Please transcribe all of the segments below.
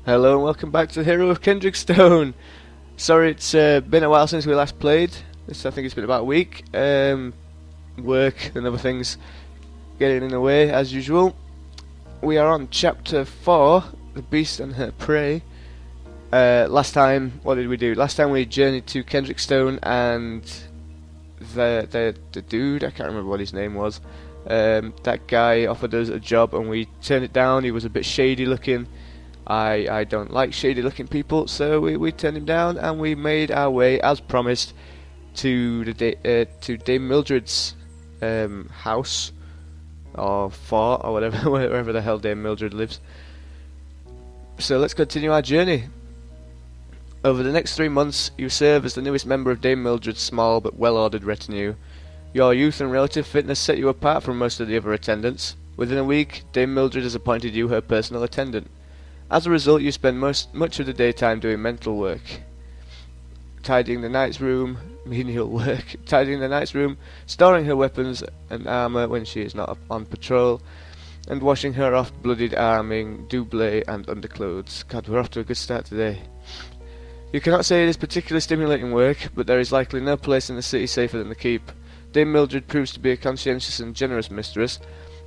Hello and welcome back to the Hero of Kendrickstone. Sorry, it's been a while since we last played. I think it's been about a week. Work and other things getting in the way as usual. We are on chapter 4, The Beast and Her Prey. Last time, what did we do? Last time we journeyed to Kendrickstone and the dude, I can't remember what his name was. That guy offered us a job and we turned it down. He was a bit shady looking. I don't like shady looking people, so we turned him down and we made our way, as promised, to Dame Mildred's house or fort or whatever, wherever the hell Dame Mildred lives. So let's continue our journey. Over the next 3 months, you serve as the newest member of Dame Mildred's small but well-ordered retinue. Your youth and relative fitness set you apart from most of the other attendants. Within a week, Dame Mildred has appointed you her personal attendant. As a result, you spend much of the daytime doing mental work. Tidying the knight's room, menial work. Tidying the knight's room, storing her weapons and armour when she is not on patrol, and washing her oft-bloodied arming, doublet and underclothes. God, we're off to a good start today. You cannot say it is particularly stimulating work, but there is likely no place in the city safer than the keep. Dame Mildred proves to be a conscientious and generous mistress,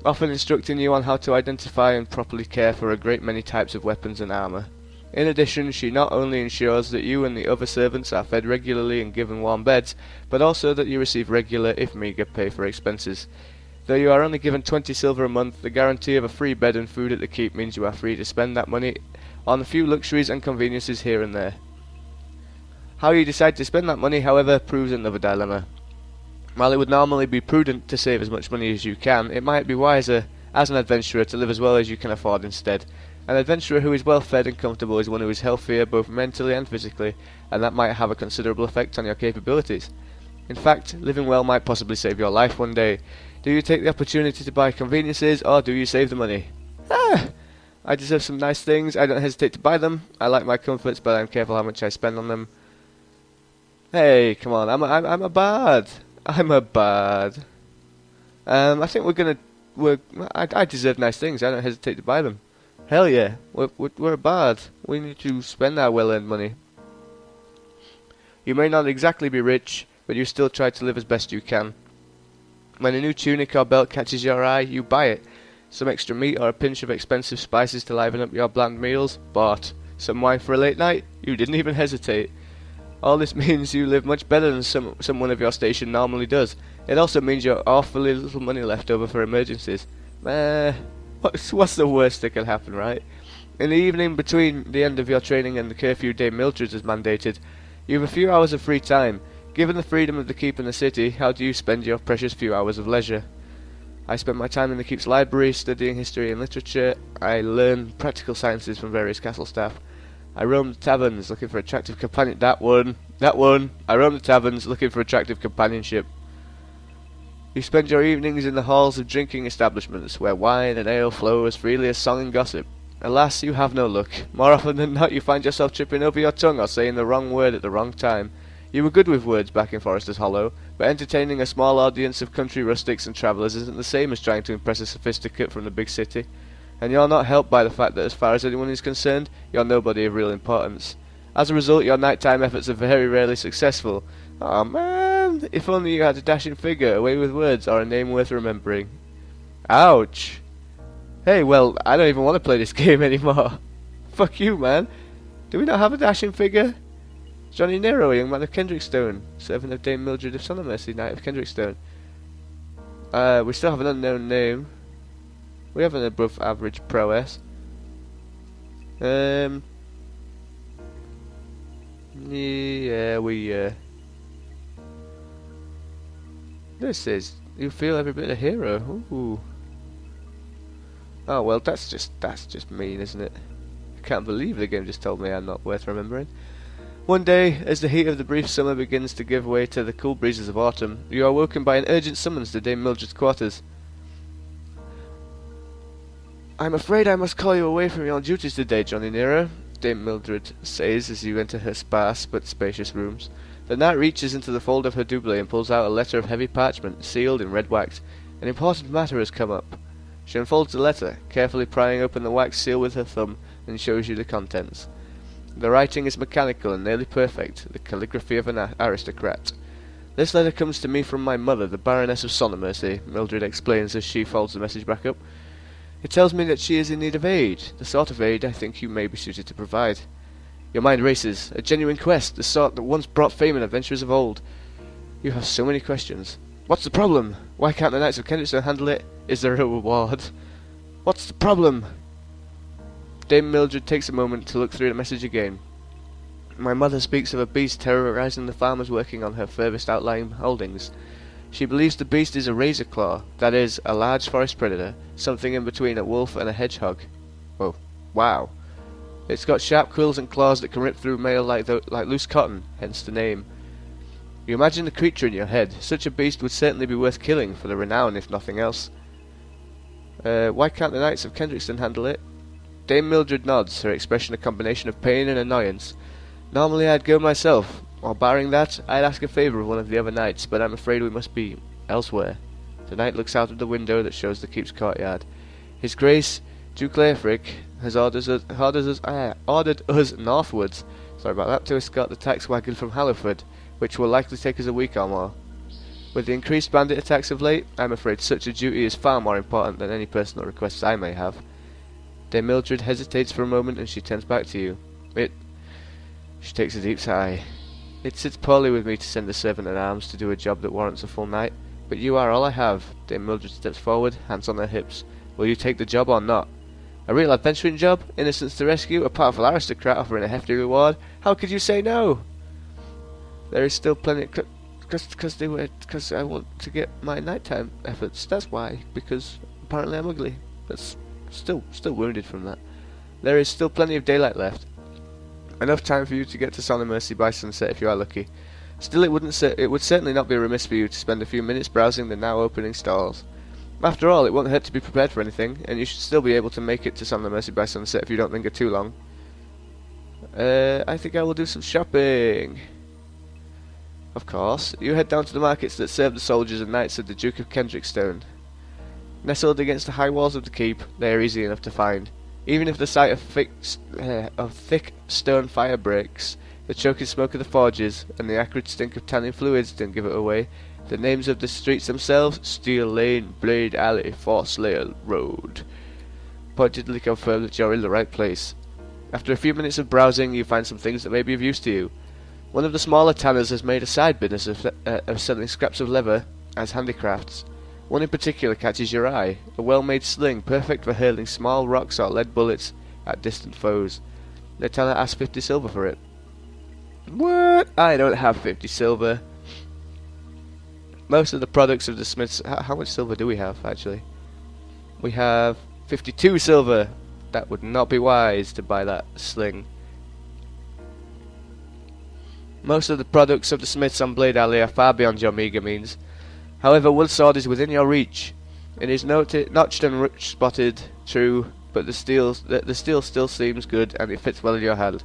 often instructing you on how to identify and properly care for a great many types of weapons and armour. In addition, she not only ensures that you and the other servants are fed regularly and given warm beds, but also that you receive regular, if meagre, pay for expenses. Though you are only given 20 silver a month, the guarantee of a free bed and food at the keep means you are free to spend that money on a few luxuries and conveniences here and there. How you decide to spend that money, however, proves another dilemma. While it would normally be prudent to save as much money as you can, it might be wiser, as an adventurer, to live as well as you can afford instead. An adventurer who is well fed and comfortable is one who is healthier both mentally and physically, and that might have a considerable effect on your capabilities. In fact, living well might possibly save your life one day. Do you take the opportunity to buy conveniences, or do you save the money? I deserve some nice things, I don't hesitate to buy them. I like my comforts, but I'm careful how much I spend on them. Hey, come on, I'm a bard. I'm a bard. I think I deserve nice things. I don't hesitate to buy them. Hell yeah, we're a bard. We need to spend our well-earned money. You may not exactly be rich, but you still try to live as best you can. When a new tunic or belt catches your eye, you buy it. Some extra meat or a pinch of expensive spices to liven up your bland meals? Bought. Some wine for a late night? You didn't even hesitate. All this means you live much better than someone of your station normally does. It also means you have awfully little money left over for emergencies. What's the worst that can happen, right? In the evening between the end of your training and the curfew Dame Mildred has mandated, you have a few hours of free time. Given the freedom of the keep and the city, how do you spend your precious few hours of leisure? I spend my time in the keep's library, studying history and literature. I learn practical sciences from various castle staff. I roam the taverns looking for attractive companion. That one. I roam the taverns looking for attractive companionship. You spend your evenings in the halls of drinking establishments, where wine and ale flow as freely as song and gossip. Alas, you have no luck. More often than not, you find yourself tripping over your tongue or saying the wrong word at the wrong time. You were good with words back in Forester's Hollow, but entertaining a small audience of country rustics and travellers isn't the same as trying to impress a sophisticate from the big city. And you're not helped by the fact that as far as anyone is concerned, you're nobody of real importance. As a result, your nighttime efforts are very rarely successful. Aw man, if only you had a dashing figure, a way with words, or a name worth remembering. Ouch. Hey, well, I don't even want to play this game anymore. Fuck you, man. Do we not have a dashing figure? JonnyNero, young man of Kendrickstone, servant of Dame Mildred of Mercy, Knight of Kendrickstone. We still have an unknown name. We have an above average prowess. Yeah, this is, you feel every bit a hero. Ooh. Oh well, that's just mean, isn't it? I can't believe the game just told me I'm not worth remembering. One day, as the heat of the brief summer begins to give way to the cool breezes of autumn, you are woken by an urgent summons to Dame Mildred's quarters. I'm afraid I must call you away from your duties today, JonnyNero, Dame Mildred says as you enter her sparse but spacious rooms. The knight reaches into the fold of her doublet and pulls out a letter of heavy parchment, sealed in red wax. An important matter has come up. She unfolds the letter, carefully prying open the wax seal with her thumb, and shows you the contents. The writing is mechanical and nearly perfect, the calligraphy of an aristocrat. This letter comes to me from my mother, the Baroness of Sonnermercy, Mildred explains as she folds the message back up. It tells me that she is in need of aid, the sort of aid I think you may be suited to provide. Your mind races, a genuine quest, the sort that once brought fame and adventurers of old. You have so many questions. What's the problem? Why can't the Knights of Kendrickstone handle it? Is there a reward? What's the problem? Dame Mildred takes a moment to look through the message again. My mother speaks of a beast terrorizing the farmers working on her furthest outlying holdings. She believes the beast is a razor claw, that is, a large forest predator, something in between a wolf and a hedgehog. Oh, wow. It's got sharp quills and claws that can rip through mail like loose cotton, hence the name. You imagine the creature in your head. Such a beast would certainly be worth killing for the renown, if nothing else. Why can't the Knights of Kendrickstone handle it? Dame Mildred nods, her expression a combination of pain and annoyance. Normally I'd go myself, or barring that, I'd ask a favour of one of the other knights, but I'm afraid we must be elsewhere. The knight looks out of the window that shows the keep's courtyard. His Grace, Duke Leofric, has ordered us northwards, sorry about that, to escort the tax wagon from Halliford, which will likely take us a week or more. With the increased bandit attacks of late, I'm afraid such a duty is far more important than any personal requests I may have. Dame Mildred hesitates for a moment and she turns back to you. She takes a deep sigh. It sits poorly with me to send a servant-at-arms to do a job that warrants a full night, but you are all I have. Dame Mildred steps forward, hands on her hips. Will you take the job or not? A real adventuring job? Innocents to rescue? A powerful aristocrat offering a hefty reward? How could you say no? There is still plenty... Because I want to get my nighttime efforts. That's why. Because apparently I'm ugly. But still wounded from that. There is still plenty of daylight left. Enough time for you to get to Sonnermercy by sunset if you are lucky. Still, it would certainly not be remiss for you to spend a few minutes browsing the now opening stalls. After all, it won't hurt to be prepared for anything, and you should still be able to make it to Sonnermercy by sunset if you don't linger too long. I think I will do some shopping. Of course, you head down to the markets that serve the soldiers and knights of the Duke of Kendrickstone. Nestled against the high walls of the keep, they are easy enough to find. Even if the sight of thick stone fire breaks, the choking smoke of the forges, and the acrid stink of tanning fluids don't give it away, the names of the streets themselves, Steel Lane, Blade Alley, Forslayer Road, pointedly confirm that you're in the right place. After a few minutes of browsing, you find some things that may be of use to you. One of the smaller tanners has made a side business of selling scraps of leather as handicrafts. One in particular catches your eye, a well-made sling perfect for hurling small rocks or lead bullets at distant foes. The tanner asks 50 silver for it. What? I don't have 50 silver. Most of the products of the smiths... How much silver do we have, actually? We have 52 silver. That would not be wise to buy that sling. Most of the products of the smiths on Blade Alley are far beyond your meagre means. However, wood sword is within your reach. It is notched and spotted, true, but the steel still seems good and it fits well in your hand.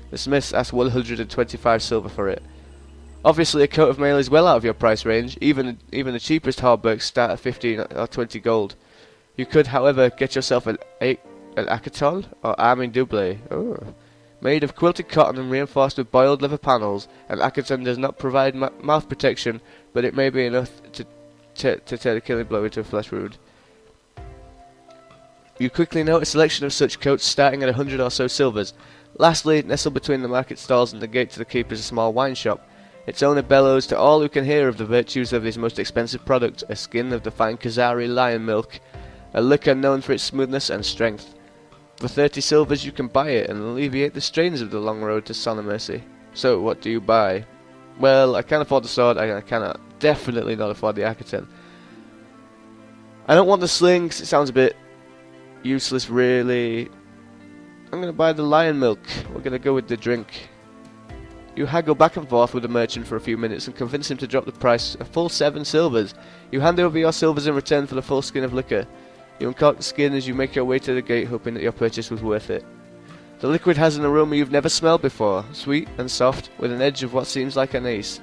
The smiths ask 125 silver for it. Obviously, a coat of mail is well out of your price range. Even the cheapest hauberks start at 15 or 20 gold. You could, however, get yourself an acatol or arming double. Oh. Made of quilted cotton and reinforced with boiled leather panels, an acatol does not provide mouth protection, but it may be enough to turn a killing blow into a flesh wound. You quickly note a selection of such coats starting at 100 or so silvers. Lastly, nestled between the market stalls and the gate to the keep is a small wine shop. Its owner bellows to all who can hear of the virtues of his most expensive product, a skin of the fine Khazari lion milk, a liquor known for its smoothness and strength. For 30 silvers you can buy it and alleviate the strains of the long road to Sonnermercy. So, what do you buy? Well, I can't afford the sword, and I cannot definitely not afford the Akaten. I don't want the sling, 'cause it sounds a bit useless, really. I'm going to buy the lion milk. We're going to go with the drink. You haggle back and forth with the merchant for a few minutes and convince him to drop the price a full 7 silvers. You hand over your silvers in return for the full skin of liquor. You uncork the skin as you make your way to the gate, hoping that your purchase was worth it. The liquid has an aroma you've never smelled before, sweet and soft, with an edge of what seems like anise.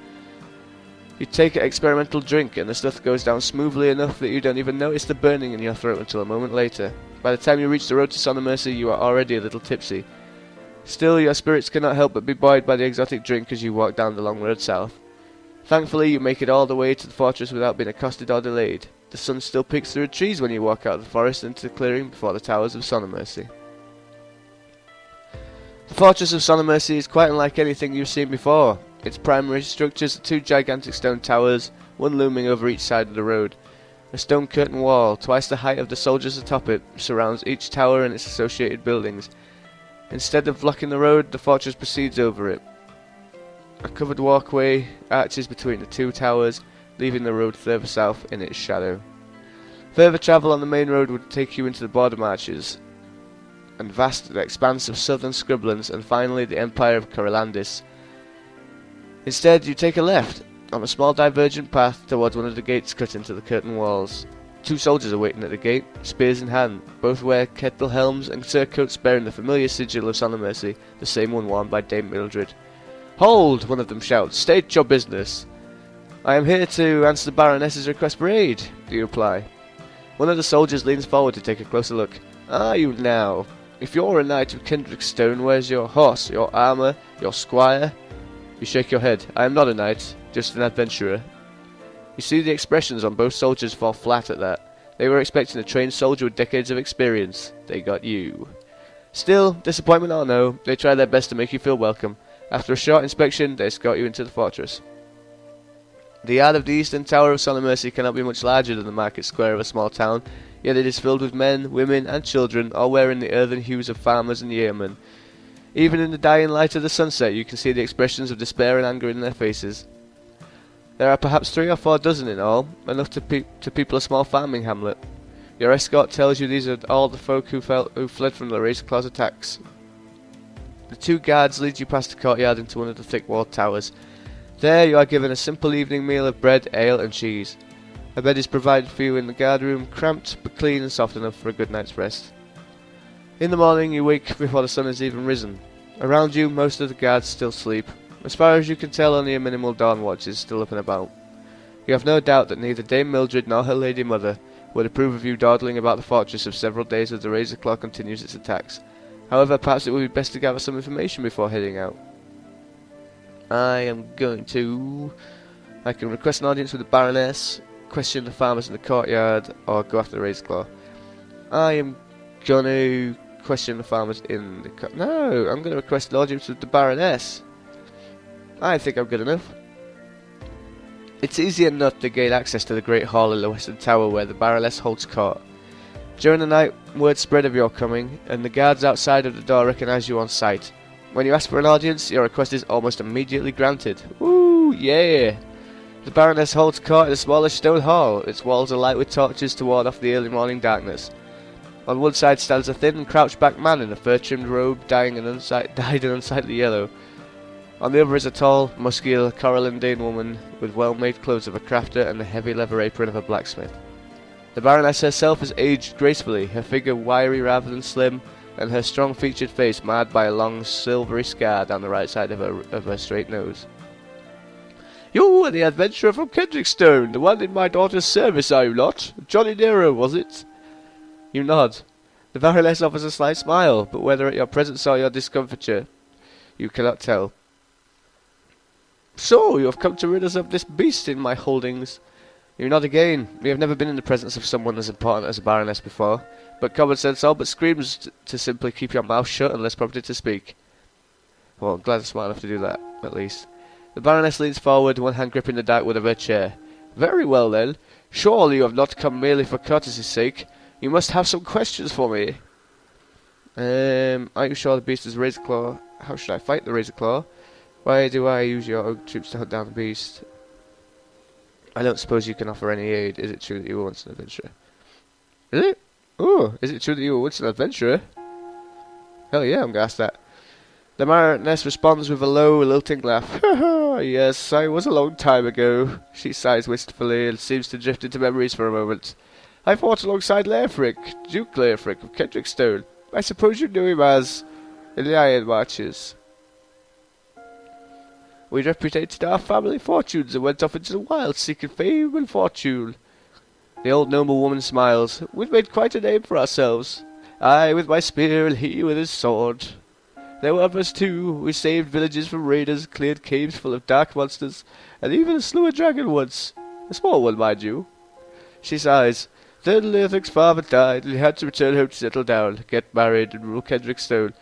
You take an experimental drink and the stuff goes down smoothly enough that you don't even notice the burning in your throat until a moment later. By the time you reach the road to Sonomercy, you are already a little tipsy. Still, your spirits cannot help but be buoyed by the exotic drink as you walk down the long road south. Thankfully, you make it all the way to the fortress without being accosted or delayed. The sun still peeks through the trees when you walk out of the forest into the clearing before the towers of Sonomercy. The fortress of Sonomercy is quite unlike anything you've seen before. Its primary structures are two gigantic stone towers, one looming over each side of the road. A stone curtain wall, twice the height of the soldiers atop it, surrounds each tower and its associated buildings. Instead of blocking the road, the fortress proceeds over it. A covered walkway arches between the two towers, leaving the road further south in its shadow. Further travel on the main road would take you into the border marches, and vast expanse of southern Scribblands, and finally the Empire of Corellandis. Instead, you take a left, on a small divergent path towards one of the gates cut into the curtain walls. Two soldiers are waiting at the gate, spears in hand. Both wear kettle helms and surcoats bearing the familiar sigil of Sonomercy, the same one worn by Dame Mildred. "Hold!" one of them shouts. "State your business." "I am here to answer the Baroness's request for aid," you reply. One of the soldiers leans forward to take a closer look. "Are you now? If you're a knight of Kendrickstone, where's your horse, your armour, your squire?" You shake your head. "I am not a knight, just an adventurer." You see the expressions on both soldiers fall flat at that. They were expecting a trained soldier with decades of experience. They got you. Still, disappointment or no, they try their best to make you feel welcome. After a short inspection, they escort you into the fortress. The yard of the eastern tower of Sonomercy cannot be much larger than the market square of a small town, yet it is filled with men, women, and children, all wearing the earthen hues of farmers and yeomen. Even in the dying light of the sunset, you can see the expressions of despair and anger in their faces. There are perhaps 3 or 4 dozen in all, enough to people a small farming hamlet. Your escort tells you these are all the folk who fled from the Razorclaw's attacks. The 2 guards lead you past the courtyard into one of the thick-walled towers. There you are given a simple evening meal of bread, ale, and cheese. A bed is provided for you in the guard room, cramped but clean and soft enough for a good night's rest. In the morning you wake before the sun has even risen. Around you, most of the guards still sleep. As far as you can tell, only a minimal dawn watch is still up and about. You have no doubt that neither Dame Mildred nor her lady mother would approve of you dawdling about the fortress of several days as the Razorclaw continues its attacks. However, perhaps it would be best to gather some information before heading out. I can request an audience with the Baroness, question the farmers in the courtyard, or go after the Razorclaw. I am going to question the farmers in the No, I'm going to request an audience with the Baroness. I think I'm good enough. It's easy enough to gain access to the Great Hall in the Western Tower where the Baroness holds court. During the night, word spread of your coming, and the guards outside of the door recognise you on sight. When you ask for an audience, your request is almost immediately granted. Woo, yeah! The Baroness holds court in a smallish stone hall. Its walls are light with torches to ward off the early morning darkness. On one side stands a thin, crouched-back man in a fur-trimmed robe dyed an unsightly yellow. On the other is a tall, muscular Corellandine woman with well-made clothes of a crafter and the heavy leather apron of a blacksmith. The Baroness herself is aged gracefully, her figure wiry rather than slim, and her strong-featured face marred by a long, silvery scar down the right side of her straight nose. "You are the adventurer from Kendrickstone, the one in my daughter's service, are you not? JonnyNero, was it?" You nod. The Baroness offers a slight smile, but whether at your presence or your discomfiture, you cannot tell. "So, you have come to rid us of this beast in my holdings." You nod again. We have never been in the presence of someone as important as a Baroness before, but common sense all but screams to simply keep your mouth shut unless prompted to speak. Well, I'm glad I'm smart enough to do that, at least. The Baroness leans forward, one hand gripping the dark wood of her chair. "Very well then. Surely you have not come merely for courtesy's sake. You must have some questions for me." Are you sure the beast is Razorclaw? How should I fight the Razorclaw? Why do I use your own troops to hunt down the beast? I don't suppose you can offer any aid. Is it true that you were once an adventurer? Is it? Oh, is it true that you were once an adventurer? Hell yeah, I'm gonna ask that. The Baroness responds with a low, lilting laugh. "Ha ha, yes, I was a long time ago." She sighs wistfully and seems to drift into memories for a moment. "I fought alongside Leofric, Duke Leofric of Kendrickstone. I suppose you knew him as in the Iron Marches." We repudiated our family fortunes and went off into the wild seeking fame and fortune. The old noblewoman smiles. We've made quite a name for ourselves. I with my spear and he with his sword. There were others too. We saved villages from raiders, cleared caves full of dark monsters, and even slew a dragon once. A small one, mind you. She sighs. Then Leothick's father died, and he had to return home to settle down, get married, and rule Kendrickstone.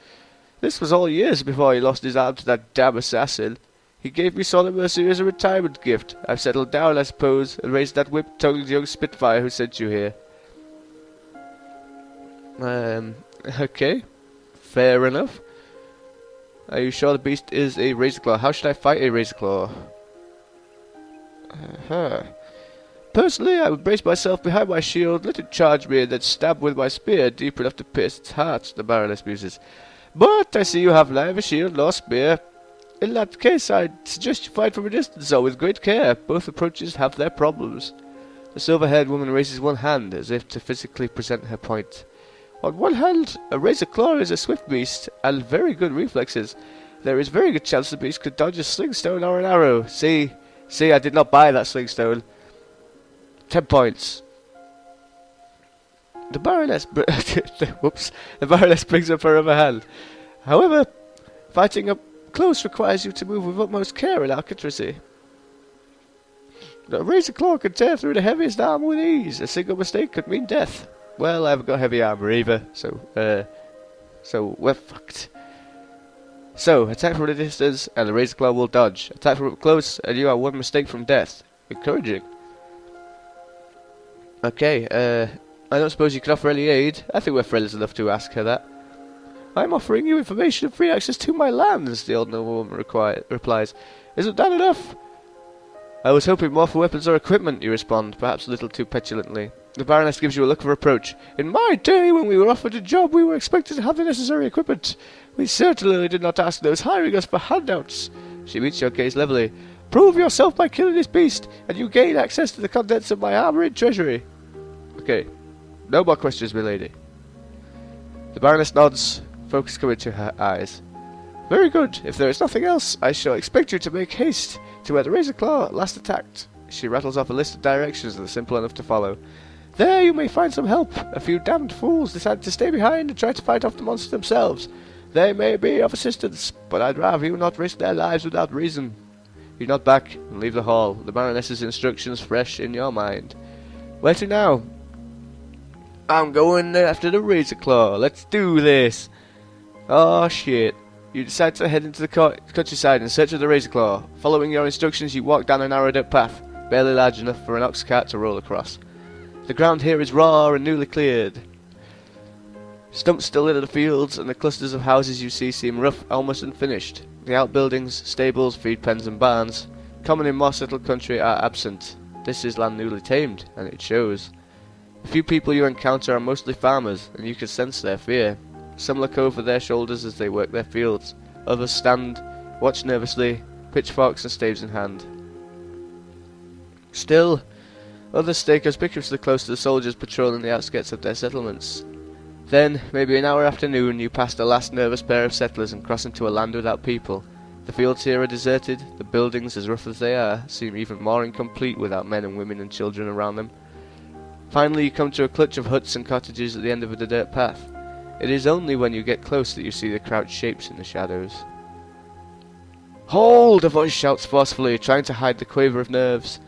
This was all years before he lost his arm to that damn assassin. He gave me solemn mercy as a retirement gift. I've settled down, I suppose, and raised that whip-tongued young spitfire who sent you here. Okay. Fair enough. Are you sure the beast is a Razorclaw? How should I fight a Razorclaw? Personally, I would brace myself behind my shield, let it charge me, and then stab with my spear deep enough to pierce its heart, the Baroness muses. But I see you have neither shield nor spear. In that case, I'd suggest you fight from a distance, or with great care. Both approaches have their problems. The silver-haired woman raises one hand, as if to physically present her point. On one hand, a Razorclaw is a swift beast, and very good reflexes. There is very good chance the beast could dodge a slingstone or an arrow. See, I did not buy that slingstone. 10 points. The Baroness the Baroness brings up her other hand. However, fighting up close requires you to move with utmost care and accuracy. The Razorclaw can tear through the heaviest armor with ease. A single mistake could mean death. Well, I haven't got heavy armor either, so we're fucked. So, attack from a distance, and the Razorclaw will dodge. Attack from up close, and you are one mistake from death. Encouraging. Okay, I don't suppose you can offer any aid. I think we're friendly enough to ask her that. I'm offering you information and free access to my lands, the old noblewoman replies. Isn't that enough? I was hoping more for weapons or equipment, you respond, perhaps a little too petulantly. The Baroness gives you a look of reproach. In my day, when we were offered a job, we were expected to have the necessary equipment. We certainly did not ask those hiring us for handouts. She meets your gaze levelly. Prove yourself by killing this beast, and you gain access to the contents of my armour and treasury. Okay. No more questions, milady. The Baroness nods, focus coming to her eyes. Very good. If there is nothing else, I shall expect you to make haste to where the Razorclaw last attacked. She rattles off a list of directions that are simple enough to follow. There you may find some help. A few damned fools decided to stay behind and try to fight off the monster themselves. They may be of assistance, but I'd rather you not risk their lives without reason. You nod back and leave the hall, the Baroness's instructions fresh in your mind. Where to now? I'm going after the Razorclaw. Let's do this. Oh shit. You decide to head into the countryside in search of the Razorclaw. Following your instructions, you walk down a narrow dirt path, barely large enough for an ox cart to roll across. The ground here is raw and newly cleared. Stumps still litter the fields, and the clusters of houses you see seem rough, almost unfinished. The outbuildings, stables, feed pens and barns, common in more settled country, are absent. This is land newly tamed, and it shows. The few people you encounter are mostly farmers, and you can sense their fear. Some look over their shoulders as they work their fields. Others stand, watch nervously, pitchforks and staves in hand. Still, others stay conspicuously close to the soldiers patrolling the outskirts of their settlements. Then, maybe an hour after noon, you pass the last nervous pair of settlers and cross into a land without people. The fields here are deserted, the buildings, as rough as they are, seem even more incomplete without men and women and children around them. Finally, you come to a clutch of huts and cottages at the end of the dirt path. It is only when you get close that you see the crouched shapes in the shadows. Hold! A voice shouts forcefully, trying to hide the quaver of nerves.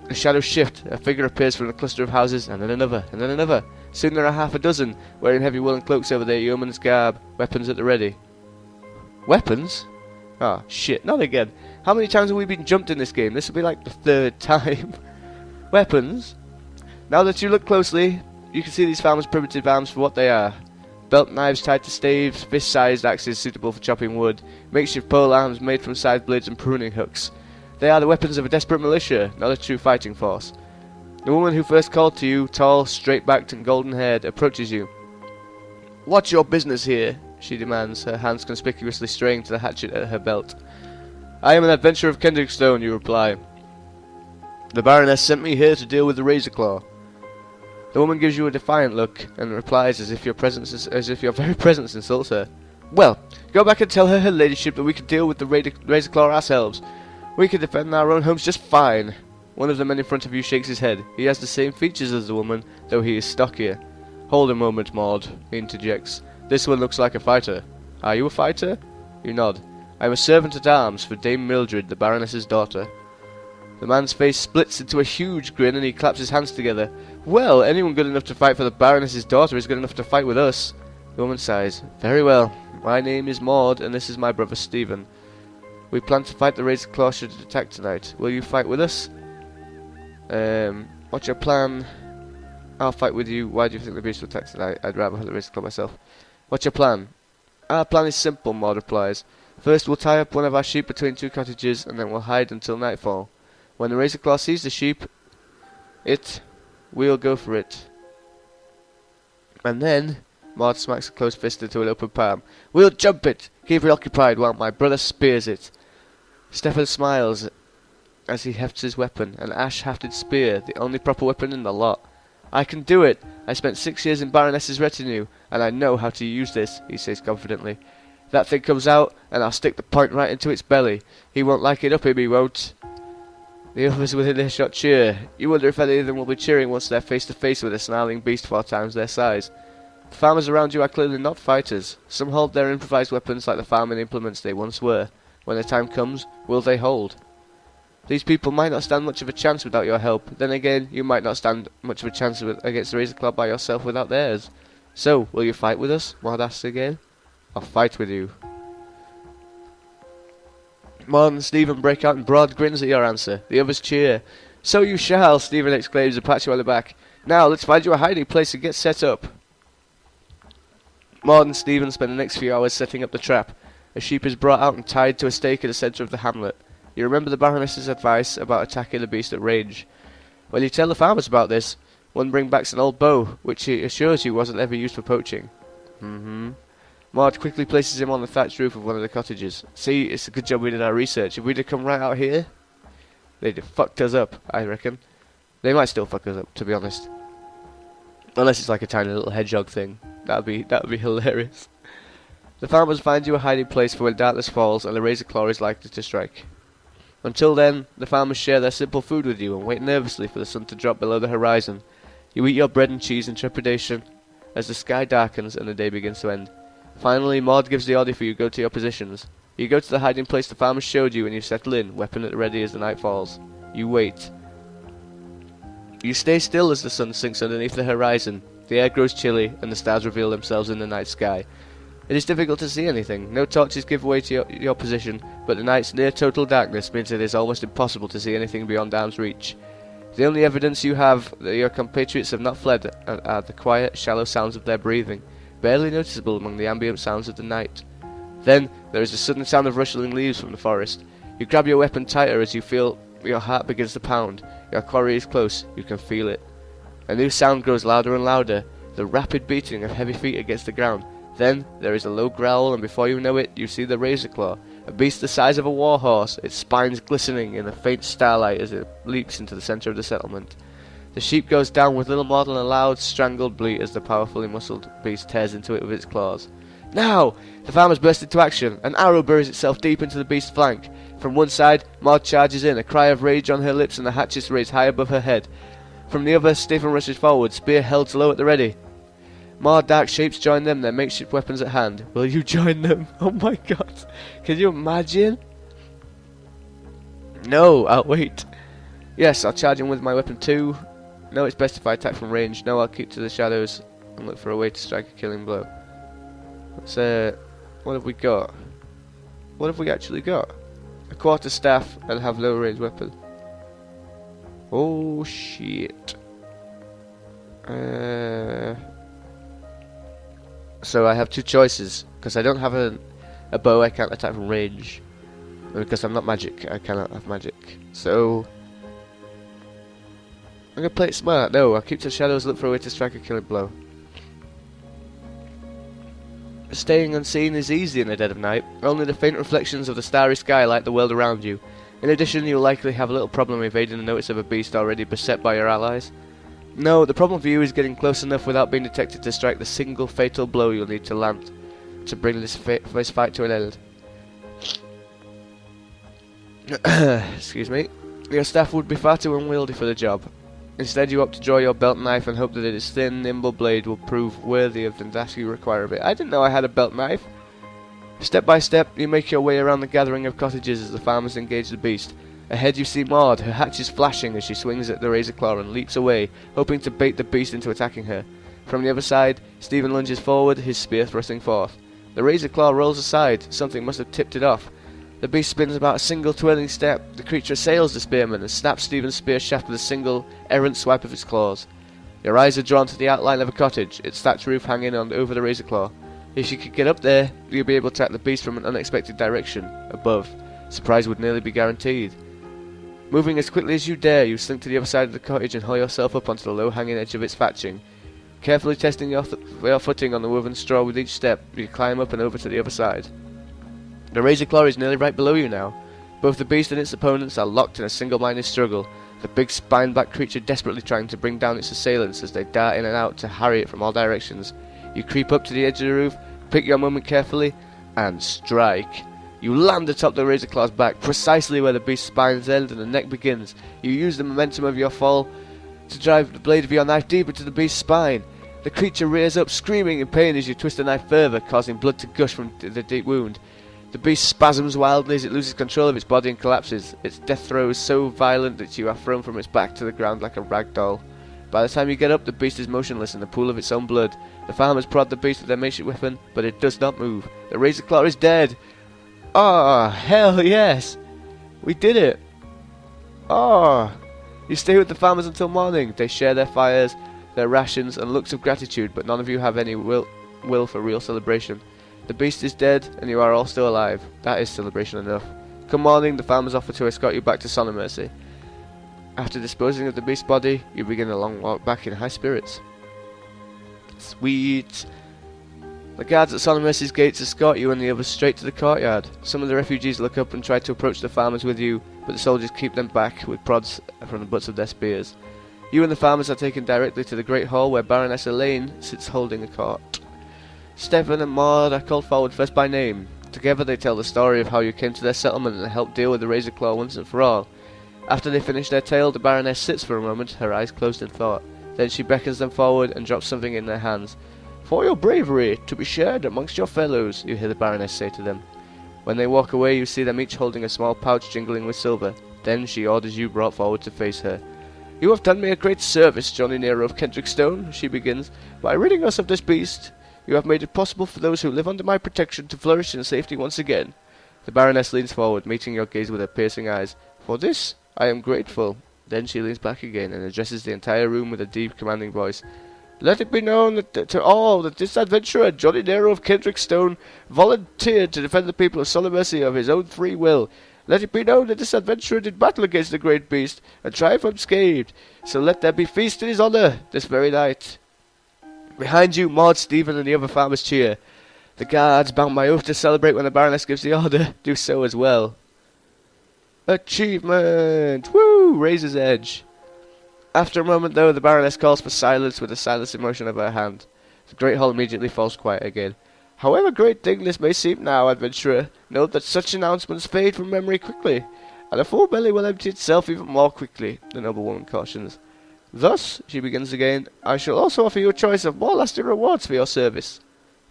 The shadows shift, a figure appears from the cluster of houses, and then another, and then another. Soon there are half a dozen, wearing heavy woolen cloaks over their yeoman's garb, weapons at the ready. Weapons? Ah, shit, not again. How many times have we been jumped in this game? This will be like the third time. Weapons? Now that you look closely, you can see these farmers' primitive arms for what they are. Belt knives tied to staves, fist-sized axes suitable for chopping wood, makeshift pole arms made from scythe blades and pruning hooks. They are the weapons of a desperate militia, not a true fighting force. The woman who first called to you, tall, straight-backed and golden-haired, approaches you. What's your business here? She demands, her hands conspicuously straying to the hatchet at her belt. I am an adventurer of Kendrickstone, you reply. The Baroness sent me here to deal with the Razorclaw. The woman gives you a defiant look and replies as if your very presence insults her. Well, go back and tell her ladyship that we can deal with the Razor Claw ourselves. We can defend our own homes just fine. One of the men in front of you shakes his head. He has the same features as the woman, though he is stockier. Hold a moment, Maud, he interjects. This one looks like a fighter. Are you a fighter? You nod. I am a servant-at-arms for Dame Mildred, the Baroness's daughter. The man's face splits into a huge grin and he claps his hands together. Well, anyone good enough to fight for the Baroness's daughter is good enough to fight with us. The woman sighs. Very well. My name is Maud, and this is my brother Stephen. We plan to fight the Razor Claw should it attack tonight. Will you fight with us? What's your plan? I'll fight with you. Why do you think the beast will attack tonight? I'd rather have the Razor Claw myself. What's your plan? Our plan is simple, Maud replies. First, we'll tie up one of our sheep between two cottages, and then we'll hide until nightfall. When the Razor Claw sees the sheep, we'll go for it. And then, Maud smacks a closed fist into an open palm. We'll jump it! Keep it occupied while my brother spears it. Stefan smiles as he hefts his weapon, an ash-hafted spear, the only proper weapon in the lot. I can do it! I spent 6 years in Baroness's retinue, and I know how to use this, he says confidently. That thing comes out, and I'll stick the point right into its belly. He won't like it up him, he won't. The others within earshot cheer. You wonder if any of them will be cheering once they're face to face with a snarling beast 4 times their size. The farmers around you are clearly not fighters. Some hold their improvised weapons like the farming implements they once were. When the time comes, will they hold? These people might not stand much of a chance without your help. Then again, you might not stand much of a chance against the Razor Claw by yourself without theirs. So, will you fight with us? Maud asks again. I'll fight with you. Maud and Stephen break out in broad grins at your answer. The others cheer. So you shall, Stephen exclaims and pats you on the back. Now, let's find you a hiding place and get set up. Maud and Stephen spend the next few hours setting up the trap. A sheep is brought out and tied to a stake in the centre of the hamlet. You remember the Baroness's advice about attacking the beast at range. Well, you tell the farmers about this. One bringbacks an old bow, which he assures you wasn't ever used for poaching. Maud quickly places him on the thatched roof of one of the cottages. See, it's a good job we did our research. If we'd have come right out here, they'd have fucked us up, I reckon. They might still fuck us up, to be honest. Unless it's like a tiny little hedgehog thing. That'd be hilarious. The farmers find you a hiding place for when darkness falls and the Razor Claw is likely to strike. Until then, the farmers share their simple food with you and wait nervously for the sun to drop below the horizon. You eat your bread and cheese in trepidation as the sky darkens and the day begins to end. Finally, Maud gives the order for you to go to your positions. You go to the hiding place the farmers showed you and you settle in, weapon at the ready as the night falls. You wait. You stay still as the sun sinks underneath the horizon. The air grows chilly and the stars reveal themselves in the night sky. It is difficult to see anything. No torches give away to your position, but the night's near total darkness means it is almost impossible to see anything beyond arm's reach. The only evidence you have that your compatriots have not fled are the quiet, shallow sounds of their breathing, barely noticeable among the ambient sounds of the night. Then there is a sudden sound of rustling leaves from the forest. You grab your weapon tighter as you feel your heart begins to pound. Your quarry is close. You can feel it. A new sound grows louder and louder, the rapid beating of heavy feet against the ground. Then there is a low growl, and before you know it, you see the Razor Claw, a beast the size of a warhorse, its spines glistening in the faint starlight as it leaps into the centre of the settlement. The sheep goes down with little more than a loud, strangled bleat as the powerfully muscled beast tears into it with its claws. Now! The farmers burst into action. An arrow buries itself deep into the beast's flank. From one side, Maud charges in, a cry of rage on her lips and the hatchet raised high above her head. From the other, Stephen rushes forward, spear held low at the ready. More dark shapes join them, their makeshift weapons at hand. Will you join them? Oh my god. Can you imagine? No, I'll wait. Yes, I'll charge him with my weapon too. No, it's best if I attack from range. No, I'll keep to the shadows and look for a way to strike a killing blow. Let's, what have we got? What have we actually got? A quarter staff and have low range weapon. Oh shit. So I have two choices, because I don't have a bow, I can't attack from range, and because I'm not magic, I cannot have magic. So I'm gonna play it smart. No, I'll keep to the shadows, look for a way to strike a killing blow. Staying unseen is easy in the dead of night. Only the faint reflections of the starry sky light the world around you. In addition, you'll likely have a little problem evading the notice of a beast already beset by your allies. No, the problem for you is getting close enough without being detected to strike the single fatal blow you'll need to land. to bring this fight to an end. Excuse me. Your staff would be far too unwieldy for the job. Instead, you opt to draw your belt knife and hope that its thin, nimble blade will prove worthy of the task you require of it. I didn't know I had a belt knife. Step by step, you make your way around the gathering of cottages as the farmers engage the beast. Ahead you see Maud, her hatches flashing as she swings at the razor claw and leaps away, hoping to bait the beast into attacking her. From the other side, Stephen lunges forward, his spear thrusting forth. The razor claw rolls aside, something must have tipped it off. The beast spins about a single twirling step. The creature assails the spearman and snaps Stephen's spear shaft with a single, errant swipe of its claws. Your eyes are drawn to the outline of a cottage, its thatched roof hanging on over the razor claw. If you could get up there, you'd be able to attack the beast from an unexpected direction, above. Surprise would nearly be guaranteed. Moving as quickly as you dare, you slink to the other side of the cottage and haul yourself up onto the low-hanging edge of its thatching. Carefully testing your footing on the woven straw with each step, you climb up and over to the other side. The razor claw is nearly right below you now. Both the beast and its opponents are locked in a single-minded struggle, the big spine-back creature desperately trying to bring down its assailants as they dart in and out to harry it from all directions. You creep up to the edge of the roof, pick your moment carefully, and strike. You land atop the razor claw's back, precisely where the beast's spines end and the neck begins. You use the momentum of your fall to drive the blade of your knife deep into the beast's spine. The creature rears up, screaming in pain as you twist the knife further, causing blood to gush from the deep wound. The beast spasms wildly as it loses control of its body and collapses. Its death throw is so violent that you are thrown from its back to the ground like a rag doll. By the time you get up, the beast is motionless in a pool of its own blood. The farmers prod the beast with their makeshift weapon, but it does not move. The razor claw is dead. Oh, hell yes! We did it! Oh! You stay with the farmers until morning. They share their fires, their rations, and looks of gratitude, but none of you have any will for real celebration. The beast is dead, and you are all still alive. That is celebration enough. Come morning, the farmers offer to escort you back to Sonomercy. After disposing of the beast's body, you begin a long walk back in high spirits. Sweet! The guards at Sonomercy's gates escort you and the others straight to the courtyard. Some of the refugees look up and try to approach the farmers with you, but the soldiers keep them back with prods from the butts of their spears. You and the farmers are taken directly to the great hall where Baroness Elaine sits holding a court. Stephen and Maud are called forward first by name. Together they tell the story of how you came to their settlement and helped deal with the razor claw once and for all. After they finish their tale, the Baroness sits for a moment, her eyes closed in thought. Then she beckons them forward and drops something in their hands. For your bravery, to be shared amongst your fellows, you hear the Baroness say to them. When they walk away, you see them each holding a small pouch jingling with silver. Then she orders you brought forward to face her. You have done me a great service, JonnyNero of Kendrickstone, she begins. By ridding us of this beast, you have made it possible for those who live under my protection to flourish in safety once again. The Baroness leans forward, meeting your gaze with her piercing eyes. For this, I am grateful. Then she leans back again and addresses the entire room with a deep, commanding voice. Let it be known to all that this adventurer, JonnyNero of Kendrickstone, volunteered to defend the people of Sonomercy of his own free will. Let it be known that this adventurer did battle against the great beast, and triumph unscathed. So let there be feast in his honour this very night. Behind you, Maud, Stephen, and the other farmers cheer. The guards, bound by oath to celebrate when the Baroness gives the order, do so as well. Achievement! Woo! Razor's Edge. After a moment, though, the Baroness calls for silence with a silencing motion of her hand. The great hall immediately falls quiet again. However great thing this may seem now, adventurer, note that such announcements fade from memory quickly, and a full belly will empty itself even more quickly, the noblewoman cautions. Thus, she begins again, I shall also offer you a choice of more lasting rewards for your service.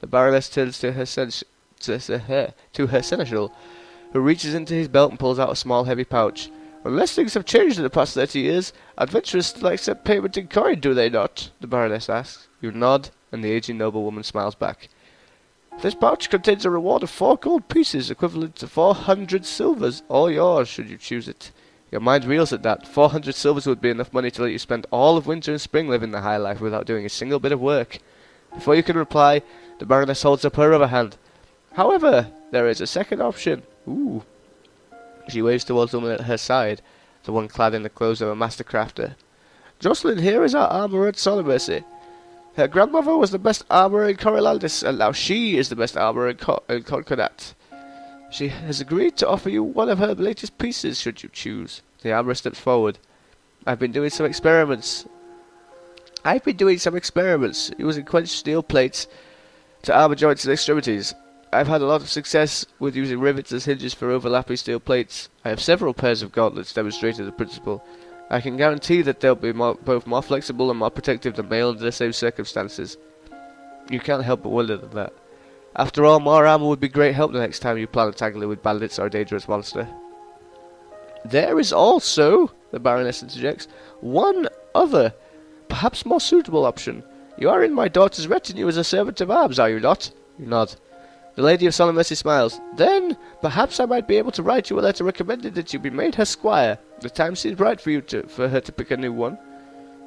The Baroness turns to her seneschal, who reaches into his belt and pulls out a small heavy pouch. Unless things have changed in the past 30 years, adventurers still accept payment in coin, do they not? The Baroness asks. You nod, and the aging noblewoman smiles back. This pouch contains a reward of 4 gold pieces, equivalent to 400 silvers, all yours, should you choose it. Your mind reels at that. 400 silvers would be enough money to let you spend all of winter and spring living the high life without doing a single bit of work. Before you can reply, the Baroness holds up her other hand. However, there is a second option. Ooh. She waves towards the woman at her side, the one clad in the clothes of a master crafter. Jocelyn here is our armourer at Sonomercy. Her grandmother was the best armourer in Coriolanus, and now she is the best armourer in Concordat. She has agreed to offer you one of her latest pieces, should you choose. The armourer steps forward. I've been doing some experiments using quenched steel plates to armour joints and extremities. I've had a lot of success with using rivets as hinges for overlapping steel plates. I have several pairs of gauntlets demonstrating the principle. I can guarantee that they'll be both more flexible and more protective than mail under the same circumstances. You can't help but wonder at that. After all, more armor would be great help the next time you plan to tackle with bandits or a dangerous monster. There is also, the Baroness interjects, one other, perhaps more suitable option. You are in my daughter's retinue as a servant of arms, are you not? You nod. The Lady of Solemn Mercy smiles. Then, perhaps I might be able to write you a letter recommending that you be made her squire. The time seems right for her to pick a new one.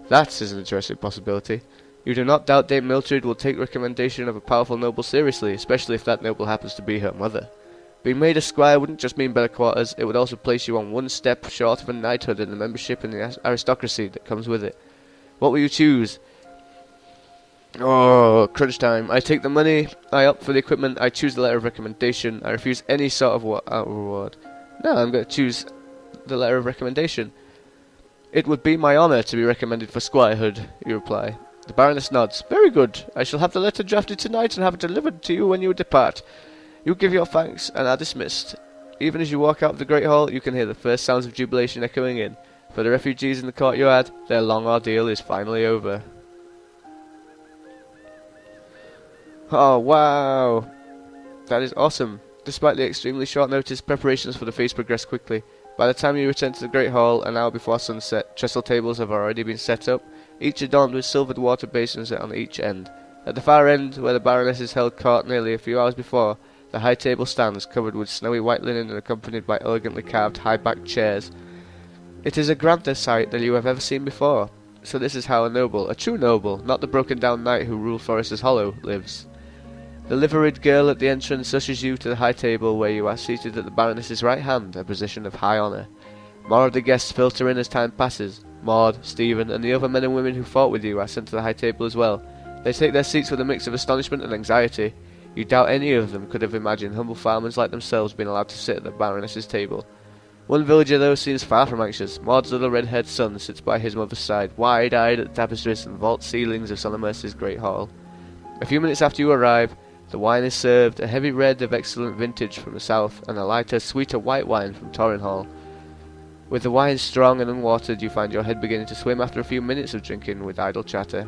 That is an interesting possibility. You do not doubt Dame Mildred will take recommendation of a powerful noble seriously, especially if that noble happens to be her mother. Being made a squire wouldn't just mean better quarters, it would also place you on one step short of a knighthood and the membership in the aristocracy that comes with it. What will you choose? Oh, crunch time. I take the money, I opt for the equipment, I choose the letter of recommendation, I refuse any sort of reward. No, I'm going to choose the letter of recommendation. It would be my honour to be recommended for squirehood, you reply. The Baroness nods. Very good. I shall have the letter drafted tonight and have it delivered to you when you depart. You give your thanks and are dismissed. Even as you walk out of the Great Hall, you can hear the first sounds of jubilation echoing in. For the refugees in the courtyard, their long ordeal is finally over. Oh, wow. That is awesome. Despite the extremely short notice, preparations for the feast progress quickly. By the time you return to the Great Hall, an hour before sunset, trestle tables have already been set up, each adorned with silvered water basins on each end. At the far end, where the Baroness is held court nearly a few hours before, the high table stands, covered with snowy white linen and accompanied by elegantly carved high-backed chairs. It is a grander sight than you have ever seen before. So this is how a noble, a true noble, not the broken-down knight who ruled Forrester's Hollow, lives. The liveried girl at the entrance ushers you to the high table where you are seated at the Baroness's right hand, a position of high honour. More of the guests filter in as time passes. Maud, Stephen, and the other men and women who fought with you are sent to the high table as well. They take their seats with a mix of astonishment and anxiety. You doubt any of them could have imagined humble farmers like themselves being allowed to sit at the Baroness's table. One villager, though, seems far from anxious. Maud's little red-haired son sits by his mother's side, wide-eyed at the tapestries and vault ceilings of Solemn Mercy's great hall. A few minutes after you arrive, the wine is served, a heavy red of excellent vintage from the south, and a lighter, sweeter white wine from Torrinhall. With the wine strong and unwatered, you find your head beginning to swim after a few minutes of drinking with idle chatter.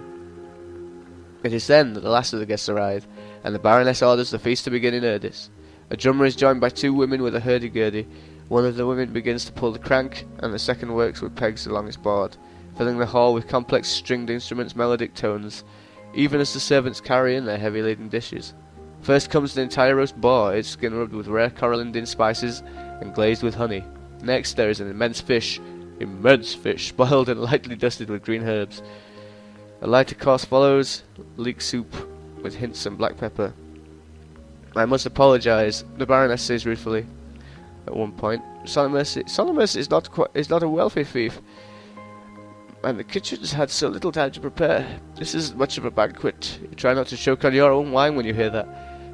It is then that the last of the guests arrive, and the Baroness orders the feast to begin in earnest. A drummer is joined by two women with a hurdy-gurdy. One of the women begins to pull the crank, and the second works with pegs along its board, filling the hall with complex stringed instruments' melodic tones, even as the servants carry in their heavy-laden dishes. First comes the entire roast boar, its skin rubbed with rare Corallian spices and glazed with honey. Next there is an immense fish, boiled and lightly dusted with green herbs. A lighter course follows, leek soup with hints of black pepper. I must apologise, the Baroness says ruefully. At one point, Solemn Mercy is not a wealthy thief, and the kitchen's had so little time to prepare. This isn't much of a banquet. You try not to choke on your own wine when you hear that.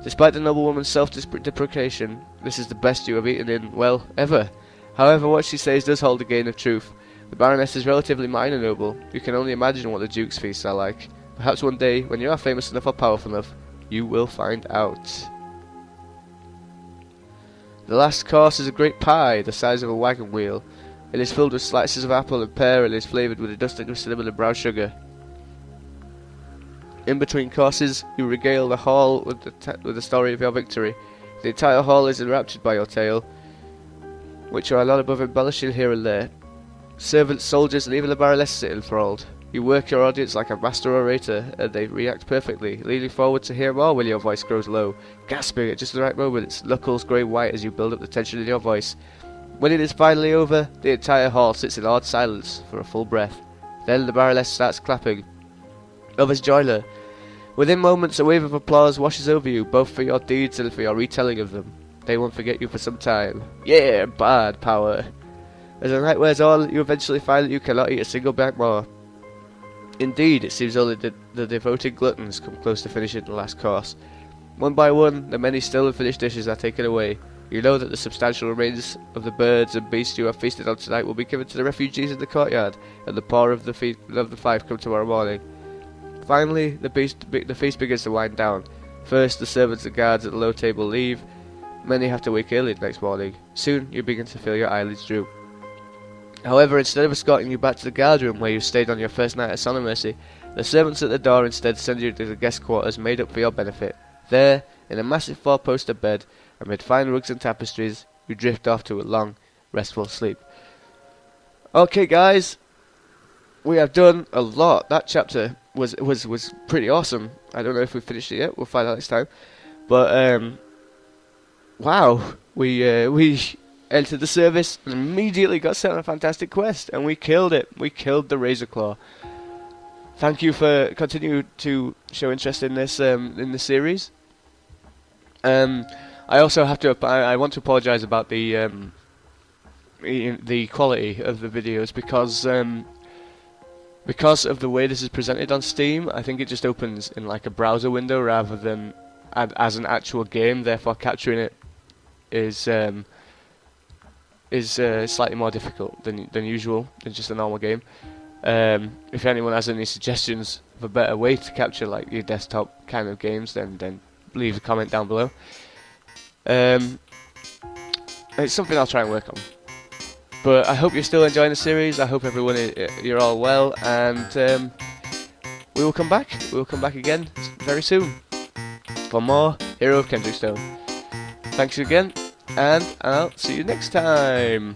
Despite the noblewoman's self-deprecation, this is the best you have eaten in, well, ever. However, what she says does hold a grain of truth. The Baroness is relatively minor noble. You can only imagine what the Duke's feasts are like. Perhaps one day, when you are famous enough or powerful enough, you will find out. The last course is a great pie, the size of a wagon wheel. It is filled with slices of apple and pear and is flavoured with a dusting of cinnamon and brown sugar. In between courses, you regale the hall with the story of your victory. The entire hall is enraptured by your tale, which you are not above embellishing here and there. Servants, soldiers, and even the Baroness sit enthralled. You work your audience like a master orator, and they react perfectly, leaning forward to hear more when your voice grows low, gasping at just the right moment, its knuckles growing white as you build up the tension in your voice. When it is finally over, the entire hall sits in awed silence for a full breath. Then the Baroness starts clapping. Others join her. Within moments, a wave of applause washes over you, both for your deeds and for your retelling of them. They won't forget you for some time. Yeah, bad power. As the night wears on, you eventually find that you cannot eat a single bite more. Indeed, it seems only the devoted gluttons come close to finishing the last course. One by one, the many still unfinished dishes are taken away. You know that the substantial remains of the birds and beasts you have feasted on tonight will be given to the refugees in the courtyard, and the poor of the five come tomorrow morning. Finally, the feast begins to wind down. First, the servants and guards at the low table leave. Many have to wake early the next morning. Soon, you begin to feel your eyelids droop. However, instead of escorting you back to the guard room where you stayed on your first night at Sonomercy, the servants at the door instead send you to the guest quarters made up for your benefit. There, in a massive four-poster bed, amid fine rugs and tapestries, you drift off to a long, restful sleep. Okay, guys, we have done a lot. That chapter was pretty awesome. I don't know if we finished it yet. We'll find out next time. But wow, we entered the service and immediately got sent on a fantastic quest, and we killed it. We killed the Razor Claw. Thank you for continuing to show interest in this series. I also have to. I want to apologise about the quality of the videos because of the way this is presented on Steam. I think it just opens in like a browser window rather than as an actual game. Therefore, capturing it is slightly more difficult than usual than just a normal game. If anyone has any suggestions of a better way to capture like your desktop kind of games, then leave a comment down below. It's something I'll try and work on. But I hope you're still enjoying the series. I hope everyone you're all well, and we will come back. We will come back again very soon for more Hero of Kendrickstone. Thanks again, and I'll see you next time.